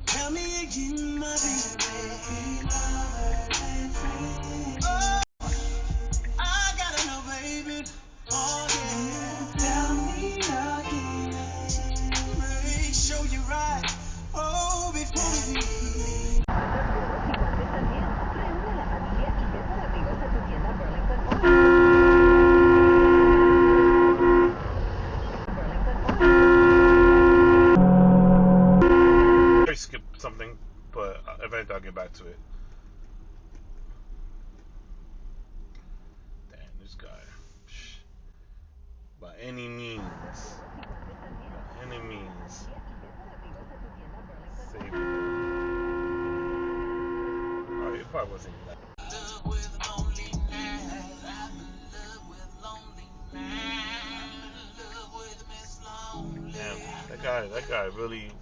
Tell me again, my baby. Oh, I gotta know, baby. Oh, yeah. Tell me again. Make sure you're right. Oh, before we leave. I skipped something, but eventually I'll get back to it. Damn, this guy. By any means. By any means. Save it. Alright, it probably wasn't that. Damn, that guy really